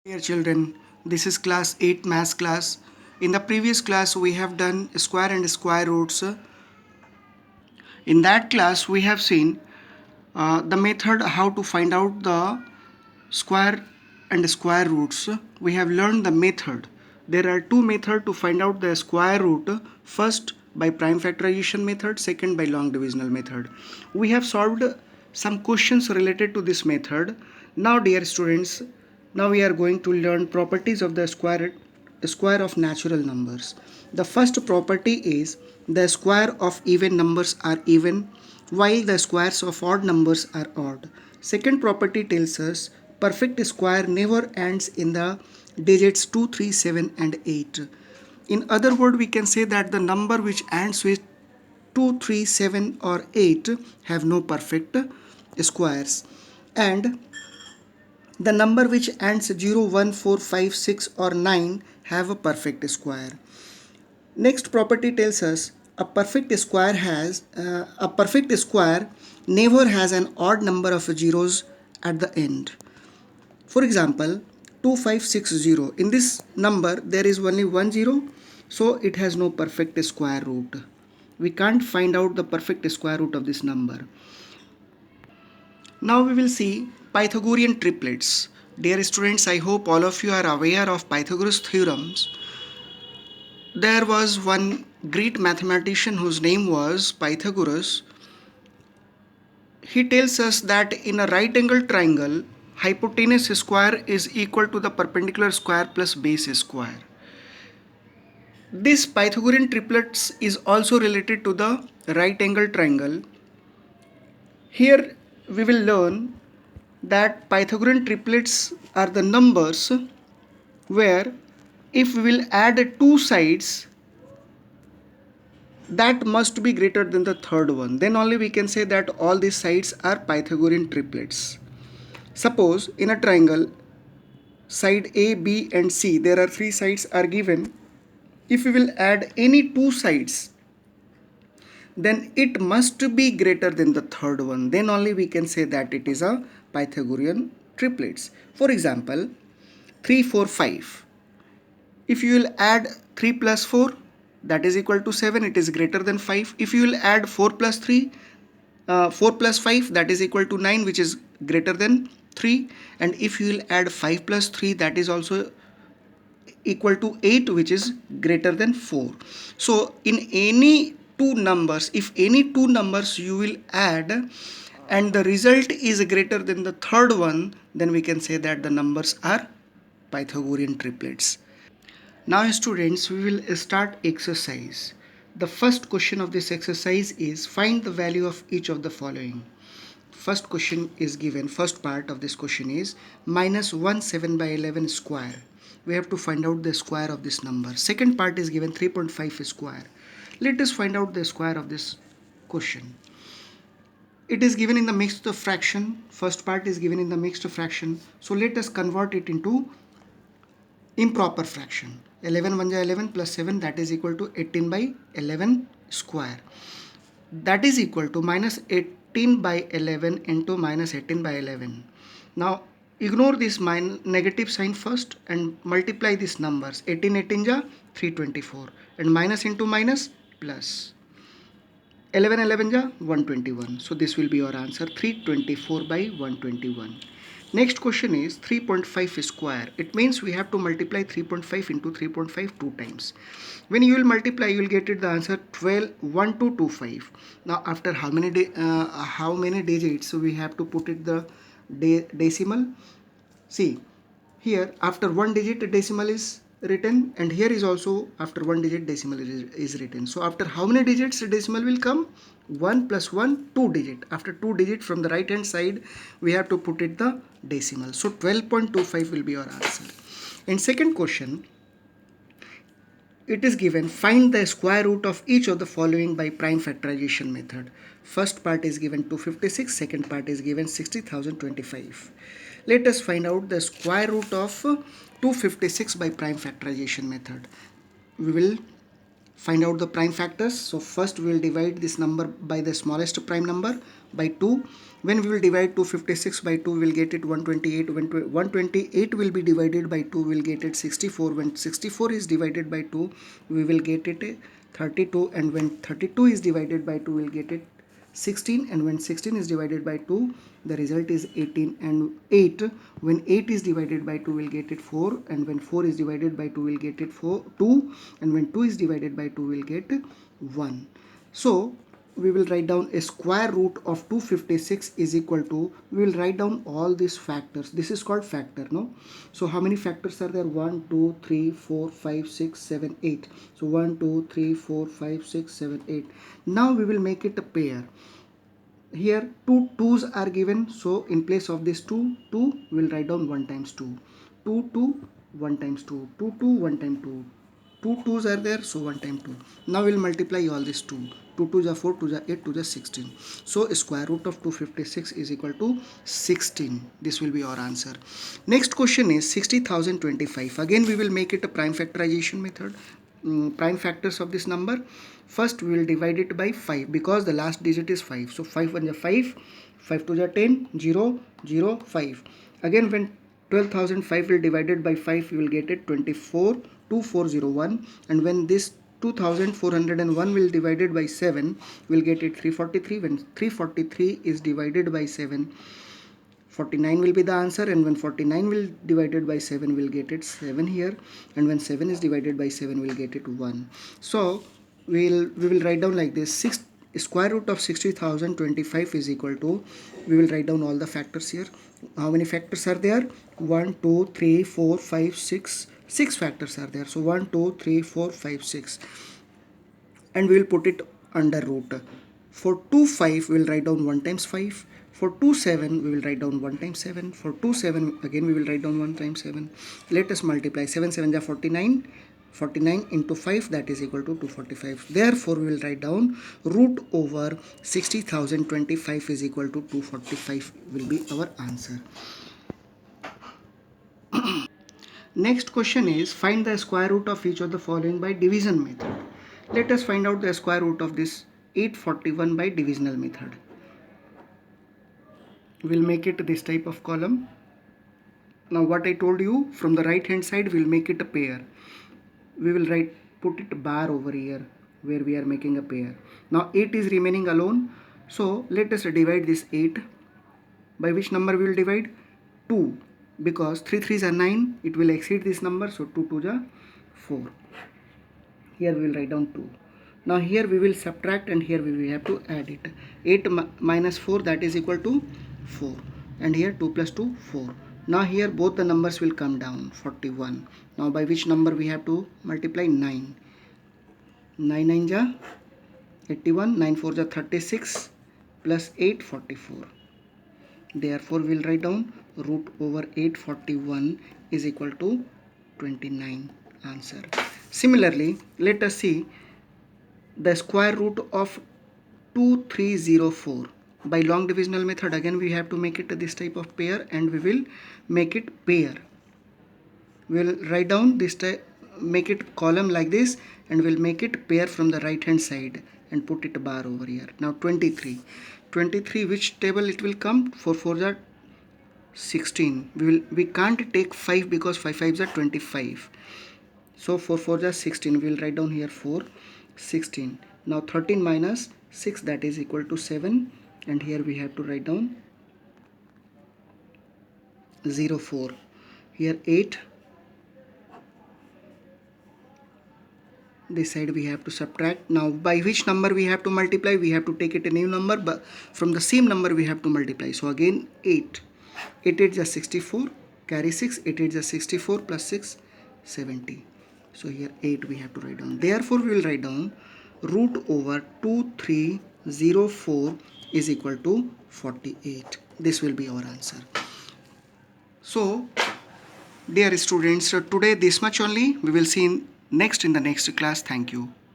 Dear children, this is class 8 maths class. In the previous class we have done square and square roots. In that class we have seen the method how to find out the square and square roots. We have learned the method. There are two methods to find out the square root. First by prime factorization method, second by long divisional method. We have solved some questions related to this method. Now dear students, now we are going to learn properties of the square of natural numbers. The first property is the square of even numbers are even while the squares of odd numbers are odd. Second property tells us perfect square never ends in the digits 2, 3, 7 and 8. In other words, we can say that the number which ends with 2, 3, 7 or 8 have no perfect squares, and the number which ends 0, 1, 4, 5, 6 or 9 have a perfect square. Next property tells us a perfect square never has an odd number of zeros at the end. For example, 2560. In this number there is only one zero, so it has no perfect square root. We can't find out the perfect square root of this number. Now we will see Pythagorean triplets. Dear students, I hope all of you are aware of Pythagoras theorems. There was one great mathematician whose name was Pythagoras. He tells us that in a right angle triangle, hypotenuse square is equal to the perpendicular square plus base square. This Pythagorean triplets is also related to the right angle triangle. Here we will learn that Pythagorean triplets are the numbers where if we will add two sides, that must be greater than the third one. Then only we can say that all these sides are Pythagorean triplets. Suppose in a triangle, side A, B and C, there are three sides are given. If we will add any two sides, then it must be greater than the third one. Then only we can say that it is a Pythagorean triplets. For example, 3, 4, 5. If you will add 3 plus 4, that is equal to 7, it is greater than 5. If you will add 4 plus 3, 4 plus 5, that is equal to 9, which is greater than 3. And if you will add 5 plus 3, that is also equal to 8, which is greater than 4. So in any two numbers, if any two numbers you will add and the result is greater than the third one, then we can say that the numbers are Pythagorean triplets. Now students, we will start exercise. The first question of this exercise is find the value of each of the following. First question is given, first part of this question is minus 1 7 by 11 square. We have to find out the square of this number. Second part is given 3.5 square. Let us find out the square of this question. It is given in the mixed fraction. First part is given in the mixed fraction. So let us convert it into improper fraction. 11 1 11 plus 7, that is equal to 18 by 11 square. That is equal to minus 18 by 11 into minus 18 by 11. Now ignore this negative sign first and multiply these numbers. 18 18 ja 324 and minus into minus plus. 11 11 ja 121. So this will be your answer, 324 by 121. Next question is 3.5 square. It means we have to multiply 3.5 into 3.5 two times. When you will multiply, you will get it the answer 12 1225. Now after how many digits, so we have to put it the decimal. See here, after one digit decimal is written, and here is also after one digit decimal is written. So after how many digits decimal will come? 1 plus 1, 2 digit. After 2 digit from the right hand side, we have to put it the decimal. So 12.25 will be our answer. In second question, it is given find the square root of each of the following by prime factorization method. First part is given 256, second part is given 60,025. Let us find out the square root of 256 by prime factorization method. We will find out the prime factors. So first we will divide this number by the smallest prime number. by 2. When we will divide 256 by 2, we will get it 128. When 128 will be divided by 2, we will get it 64. When 64 is divided by 2, we will get it 32. And when 32 is divided by 2, we will get it 16. And when 16 is divided by 2, the result is 18. And 8, when 8 is divided by 2, we'll get it 4. And when 4 is divided by 2, we'll get it 2. And when 2 is divided by 2, we'll get 1. So we will write down a square root of 256 is equal to, we will write down all these factors. This is called factor, no? So how many factors are there? 1, 2, 3, 4, 5, 6, 7, 8. So 1, 2, 3, 4, 5, 6, 7, 8. Now we will make it a pair. Here two 2's are given, so in place of this 2 we will write down 1 times 2. 2 2 1 times 2. 2 2 1 times 2. 2 2's are there, so 1 times 2. Now we will multiply all these 2. 2 2 is 4, 2 is 8, 2 is 16. So square root of 256 is equal to 16. This will be our answer. Next question is 60,025. Again we will make it a prime factorization method. Prime factors of this number. First we will divide it by 5 because the last digit is 5. So 5 1 is 5, 5 2 is 10, 0, 0, 5. Again when 12,005 will divided by 5, you will get it 24, 2401. And when this 2401 will divided by 7, we will get it 343. When 343 is divided by 7, 49 will be the answer. And when 49 will divided by 7, we'll get it 7 here. And when 7 is divided by 7, we'll get it 1. So we will write down like this. Square root of 60,025 is equal to, we will write down all the factors here. How many factors are there? 1 2 3 4 5 6. 6 factors are there. So 1 2 3 4 5 6. And we will put it under root. For 2 5, we will write down 1 times 5. For 2 7, we will write down 1 times 7. For 2 7, again we will write down 1 times 7. Let us multiply. 7 7 is 49. 49 into 5, that is equal to 245. Therefore, we will write down root over 60,025 is equal to 245 will be our answer. Next question is, find the square root of each of the following by division method. Let us find out the square root of this 841 by divisional method. We'll make it this type of column. Now what I told you, from the right hand side we'll make it a pair. We will put it bar over here where we are making a pair. Now 8 is remaining alone. So let us divide this 8. By which number we will divide? 2. Because 3 3s are 9. It will exceed this number. So 2 2 is 4. Here we will write down 2. Now here we will subtract and here we will have to add it. 8 minus 4, that is equal to 4. And here 2 plus 2, 4. Now here both the numbers will come down, 41. Now by which number we have to multiply? 9. 9 9 ja 81, 9 4 ja 36, plus 8, 44. Therefore we will write down root over 841 is equal to 29. Answer. Similarly, let us see the square root of 2304. By long divisional method, again we have to make it this type of pair and we will make it pair. We will write down this type, make it column like this, and we'll make it pair from the right hand side and put it bar over here. Now 23. 23, which table it will come? 4 4 are 16. We can't take 5 because 5 5s are 25. So 4 4 are 16. We will write down here 4, 16. Now 13 minus 6, that is equal to 7. And here we have to write down 0 4. Here 8. This side we have to subtract. Now by which number we have to multiply? We have to take it a new number, but from the same number we have to multiply. So again 8. 8 8 is 64. Carry 6. 8 8 is 64 plus 6, 70. So here 8 we have to write down. Therefore we will write down root over 2304 is equal to 48. This will be our answer. So dear students, today this much only. We will see next in the next class. Thank you.